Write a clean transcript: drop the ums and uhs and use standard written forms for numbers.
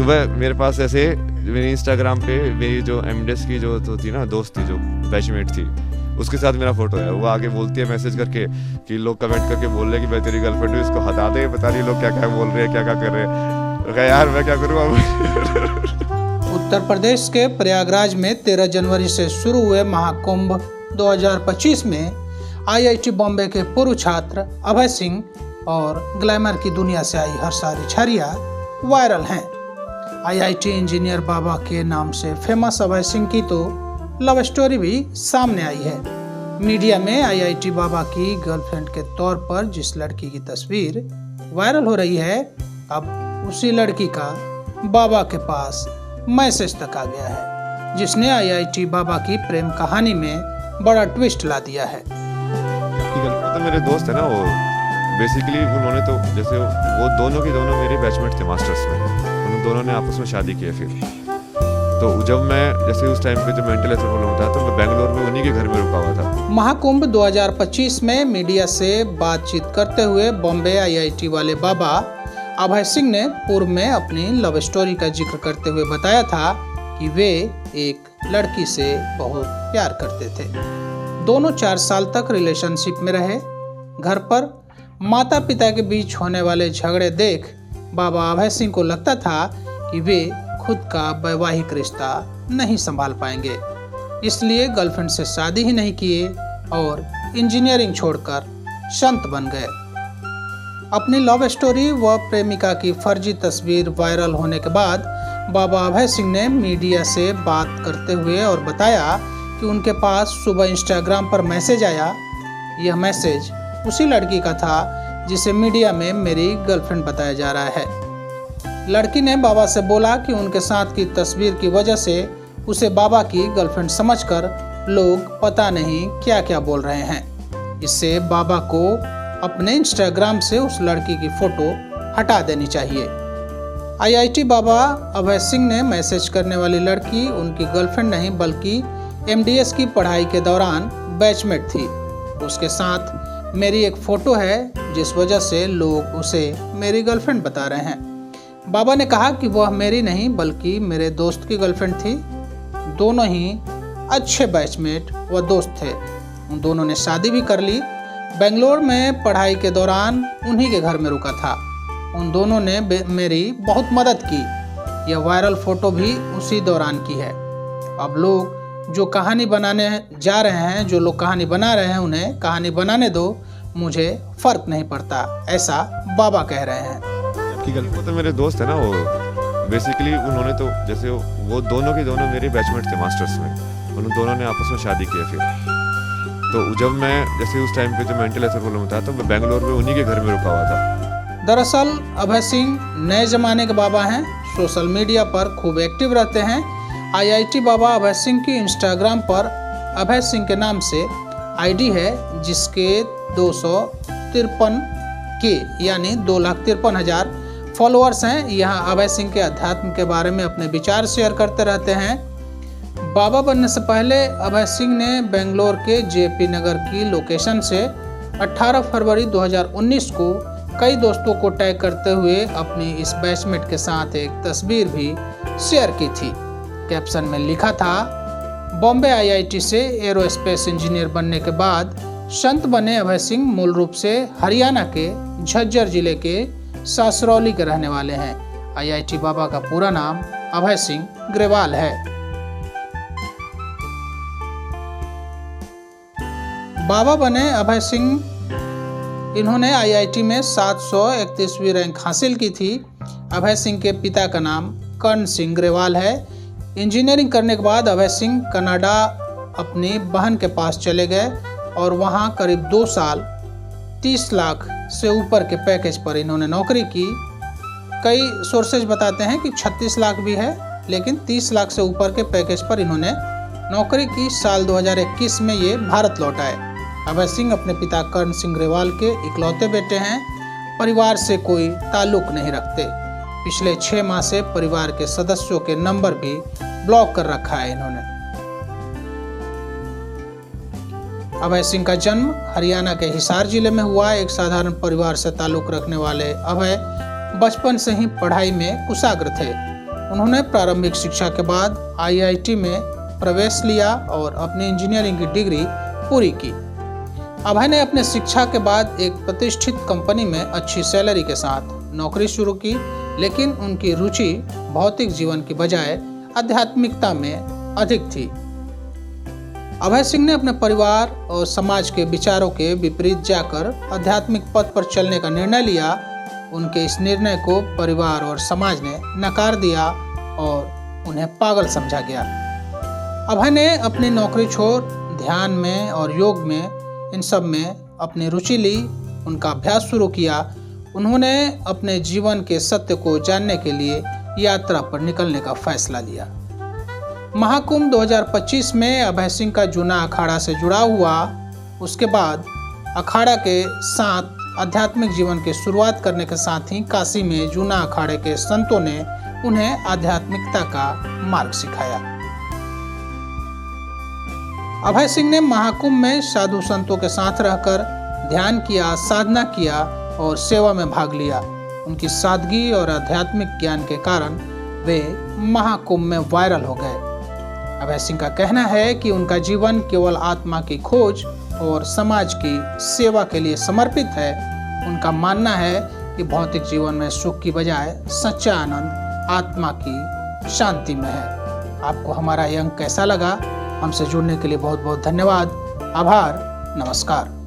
सुबह मेरे पास ऐसे मेरी इंस्टाग्राम पे मेरी जो एमडेस की जो तो थी ना दोस्त थी, जो बैचमेट थी, उसके साथ मेरा फोटो है। वो आगे बोलती है मैसेज करके कि लोग कमेंट करके बोल रहे हैं कि मैं तेरी गर्लफ्रेंड हूँ, इसको हटा दे। पता नहीं लोग क्या क्या बोल रहे हैं, क्या क्या कर रहे हैं। तो कहा यार मैं क्या करूँ अब। उत्तर प्रदेश के प्रयागराज में 13 जनवरी से शुरू हुए महाकुंभ 2025 में IIT बॉम्बे के पूर्व छात्र अभय सिंह और ग्लैमर की दुनिया से आई हर्षा रिछारिया वायरल हैं। IIT इंजीनियर बाबा के नाम से फेमस अभय सिंह की तो लव स्टोरी भी सामने आई है। मीडिया में IIT बाबा की गर्लफ्रेंड के तौर पर जिस लड़की की तस्वीर वायरल हो रही है, अब उसी लड़की का बाबा के पास मैसेज तक आ गया है, जिसने IIT बाबा की प्रेम कहानी में बड़ा ट्विस्ट ला दिया है। तो मेरे दोस्त है ना, वो बेसिकली उन्होंने तो जैसे वो दोनों के दोनों मेरे बैचमेट थे मास्टर्स में। उन दोनों ने आपस में शादी की है। फिर तो जब मैं जैसे उस टाइम पे जब मेंटल हेल्थ प्रॉब्लम था तो मैं बेंगलोर में उन्हीं के घर में रुका हुआ था। महाकुंभ 2025 में मीडिया से बातचीत करते हुए बॉम्बे IIT वाले बाबा अभय सिंह ने पूर्व में अपनी लव स्टोरी का जिक्र करते हुए बताया था कि वे एक लड़की से बहुत प्यार करते थे। दोनों 4 साल तक रिलेशनशिप में रहे। घर पर माता पिता के बीच होने वाले झगड़े देख बाबा अभय सिंह को लगता था कि वे खुद का वैवाहिक रिश्ता नहीं संभाल पाएंगे, इसलिए गर्लफ्रेंड से शादी ही नहीं किए और इंजीनियरिंग छोड़कर संत बन गए। अपनी लव स्टोरी व प्रेमिका की फर्जी तस्वीर वायरल होने के बाद बाबा अभय सिंह ने मीडिया से बात करते हुए और बताया कि उनके पास सुबह इंस्टाग्राम पर मैसेज आया। यह मैसेज उसी लड़की का था जिसे मीडिया में मेरी गर्लफ्रेंड बताया जा रहा है। लड़की ने बाबा से बोला कि उनके साथ की तस्वीर की वजह से उसे बाबा की गर्लफ्रेंड समझकर लोग पता नहीं क्या क्या बोल रहे हैं। इससे बाबा को अपने इंस्टाग्राम से उस लड़की की फोटो हटा देनी चाहिए। IIT बाबा अभय सिंह ने मैसेज करने वाली लड़की उनकी गर्लफ्रेंड नहीं बल्कि MDS की पढ़ाई के दौरान बैचमेट थी। उसके साथ मेरी एक फ़ोटो है, जिस वजह से लोग उसे मेरी गर्लफ्रेंड बता रहे हैं। बाबा ने कहा कि वह मेरी नहीं बल्कि मेरे दोस्त की गर्लफ्रेंड थी। दोनों ही अच्छे बैचमेट व दोस्त थे। उन दोनों ने शादी भी कर ली। बेंगलोर में पढ़ाई के दौरान उन्हीं के घर में रुका था। उन दोनों ने मेरी बहुत मदद की। यह वायरल फ़ोटो भी उसी दौरान की है। अब लोग जो कहानी बनाने जा रहे हैं, जो लोग कहानी बना रहे हैं, उन्हें कहानी बनाने दो, मुझे फ़र्क नहीं पड़ता, ऐसा बाबा कह रहे हैं। वो तो मेरे दोस्त है ना, वो बेसिकली उन्होंने तो जैसे वो दोनों के दोनों मेरे बैचमेट थे मास्टर्स में। उन दोनों ने आपस में शादी की है। फिर तो जब मैं जैसे उस टाइम पे जब मेंटल हेल्थ प्रॉब्लम था तो मैं बेंगलोर में उन्हीं के घर में रुका हुआ था। दरअसल अभय सिंह नए जमाने के बाबा हैं। सोशल मीडिया पर खूब एक्टिव रहते हैं। IIT बाबा अभय सिंह की इंस्टाग्राम पर अभय सिंह के नाम से ID है, जिसके 253K यानी 2,53,000 फॉलोअर्स हैं। यहाँ अभय सिंह के अध्यात्म के बारे में अपने विचार शेयर करते रहते हैं। बाबा बनने से पहले अभय सिंह ने बेंगलोर के JP नगर की लोकेशन से 18 फरवरी 2019 को कई दोस्तों को टैग करते हुए अपनी इस बैचमेट के साथ एक तस्वीर भी शेयर की थी। कैप्शन में लिखा था, बॉम्बे IIT से एरोस्पेस इंजीनियर बनने के बाद संत बने अभय सिंह मूल रूप से हरियाणा के झज्जर जिले के सासरौली के रहने वाले हैं। IIT बाबा का पूरा नाम अभय सिंह ग्रेवाल है। बाबा बने अभय सिंह, इन्होंने IIT में 731वीं रैंक हासिल की थी। अभय सिंह के पिता का नाम कर्ण सिंह ग्रेवाल है। इंजीनियरिंग करने के बाद अभय सिंह कनाडा अपनी बहन के पास चले गए और वहां करीब 2 साल 30 लाख से ऊपर के पैकेज पर इन्होंने नौकरी की। कई सोर्सेज बताते हैं कि 36 लाख भी है, लेकिन 30 लाख से ऊपर के पैकेज पर इन्होंने नौकरी की। साल 2021 में ये भारत लौट आए। अभय सिंह अपने पिता कर्ण सिंह ग्रेवाल के इकलौते बेटे हैं। परिवार से कोई ताल्लुक नहीं रखते। पिछले 6 माह से परिवार के सदस्यों के नंबर भी ब्लॉक कर रखा है इन्होंने। अभय सिंह का जन्म हरियाणा के हिसार जिले में हुआ। एक साधारण परिवार से ताल्लुक रखने वाले अभय बचपन से ही पढ़ाई में कुशाग्र थे। उन्होंने प्रारंभिक शिक्षा के बाद IIT में प्रवेश लिया और अपनी इंजीनियरिंग की डिग्री पूरी की। अभय ने अपने शिक्षा के बाद एक प्रतिष्ठित कंपनी में अच्छी सैलरी के साथ नौकरी शुरू की, लेकिन उनकी रुचि भौतिक जीवन की बजाय आध्यात्मिकता में अधिक थी। अभय सिंह ने अपने परिवार और समाज के विचारों के विपरीत जाकर आध्यात्मिक पथ पर चलने का निर्णय लिया। उनके इस निर्णय को परिवार और समाज ने नकार दिया और उन्हें पागल समझा गया। अभय ने अपनी नौकरी छोड़ ध्यान में और योग में इन सब में अपनी रुचि ली, उनका अभ्यास शुरू किया। उन्होंने अपने जीवन के सत्य को जानने के लिए यात्रा पर निकलने का फैसला लिया। महाकुंभ 2025 में अभय सिंह का जूना अखाड़ा से जुड़ा हुआ। उसके बाद अखाड़ा के साथ आध्यात्मिक जीवन की शुरुआत करने के साथ ही काशी में जूना अखाड़े के संतों ने उन्हें आध्यात्मिकता का मार्ग सिखाया। अभय सिंह ने महाकुंभ में साधु संतों के साथ रहकर ध्यान किया, साधना किया और सेवा में भाग लिया। उनकी सादगी और आध्यात्मिक ज्ञान के कारण वे महाकुंभ में वायरल हो गए। अभय सिंह का कहना है कि उनका जीवन केवल आत्मा की खोज और समाज की सेवा के लिए समर्पित है। उनका मानना है कि भौतिक जीवन में सुख की बजाय सच्चा आनंद आत्मा की शांति में है। आपको हमारा ये अंक कैसा लगा? हमसे जुड़ने के लिए बहुत बहुत धन्यवाद। आभार। नमस्कार।